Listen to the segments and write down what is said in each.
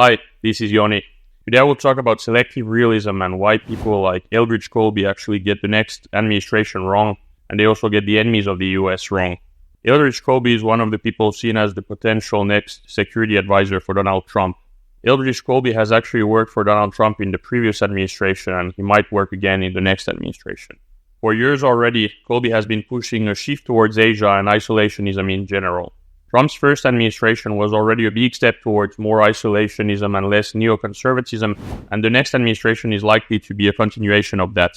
Hi, this is Joni. Today I will talk about selective realism and why people like Elbridge Colby actually get the next administration wrong, and they also get the enemies of the US wrong. Elbridge Colby is one of the people seen as the potential next security advisor for Donald Trump. Elbridge Colby has actually worked for Donald Trump in the previous administration, and he might work again in the next administration. For years already, Colby has been pushing a shift towards Asia and isolationism in general. Trump's first administration was already a big step towards more isolationism and less neoconservatism, and the next administration is likely to be a continuation of that.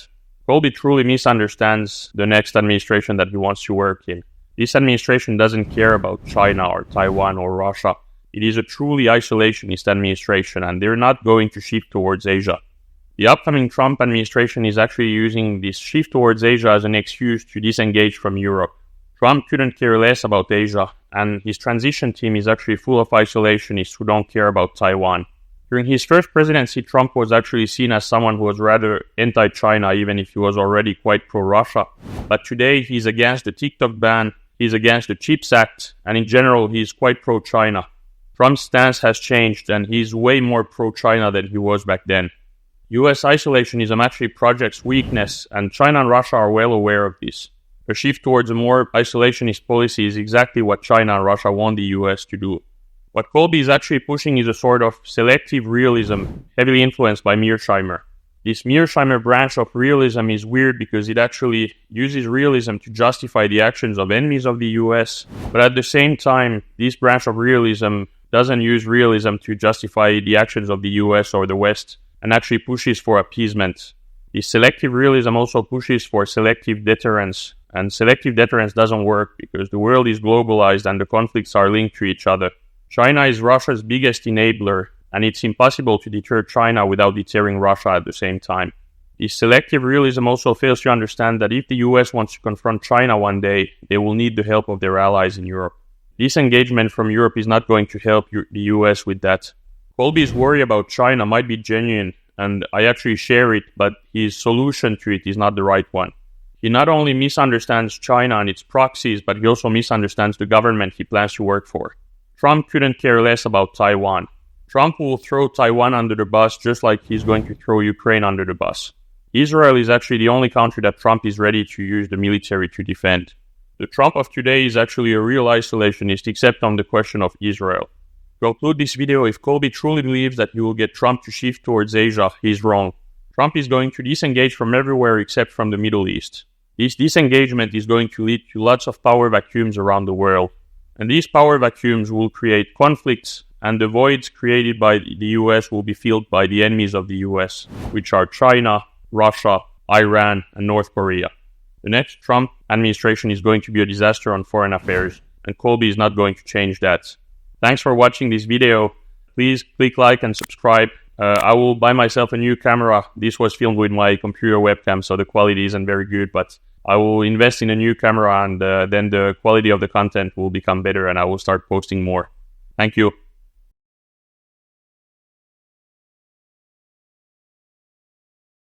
Colby truly misunderstands the next administration that he wants to work in. This administration doesn't care about China or Taiwan or Russia. It is a truly isolationist administration, and they're not going to shift towards Asia. The upcoming Trump administration is actually using this shift towards Asia as an excuse to disengage from Europe. Trump couldn't care less about Asia, and his transition team is actually full of isolationists who don't care about Taiwan. During his first presidency, Trump was actually seen as someone who was rather anti-China, even if he was already quite pro-Russia. But today, he's against the TikTok ban, he's against the CHIPS Act, and in general, he's quite pro-China. Trump's stance has changed, and he's way more pro-China than he was back then. US isolationism actually projects weakness, and China and Russia are well aware of this. A shift towards a more isolationist policy is exactly what China and Russia want the US to do. What Colby is actually pushing is a sort of selective realism, heavily influenced by Mearsheimer. This Mearsheimer branch of realism is weird because it actually uses realism to justify the actions of enemies of the US, but at the same time, this branch of realism doesn't use realism to justify the actions of the US or the West, and actually pushes for appeasement. The selective realism also pushes for selective deterrence, and selective deterrence doesn't work because the world is globalized and the conflicts are linked to each other. China is Russia's biggest enabler, and it's impossible to deter China without deterring Russia at the same time. The selective realism also fails to understand that if the US wants to confront China one day, they will need the help of their allies in Europe. Disengagement from Europe is not going to help the US with that. Colby's worry about China might be genuine, and I actually share it, but his solution to it is not the right one. He not only misunderstands China and its proxies, but he also misunderstands the government he plans to work for. Trump couldn't care less about Taiwan. Trump will throw Taiwan under the bus just like he's going to throw Ukraine under the bus. Israel is actually the only country that Trump is ready to use the military to defend. The Trump of today is actually a real isolationist, except on the question of Israel. To conclude this video, if Colby truly believes that he will get Trump to shift towards Asia, he's wrong. Trump is going to disengage from everywhere except from the Middle East. This disengagement is going to lead to lots of power vacuums around the world. And these power vacuums will create conflicts, and the voids created by the US will be filled by the enemies of the US, which are China, Russia, Iran, and North Korea. The next Trump administration is going to be a disaster on foreign affairs, and Colby is not going to change that. Thanks for watching this video. Please click like and subscribe. I will buy myself a new camera. This was filmed with my computer webcam, so the quality isn't very good, but I will invest in a new camera, and then the quality of the content will become better, and I will start posting more. Thank you.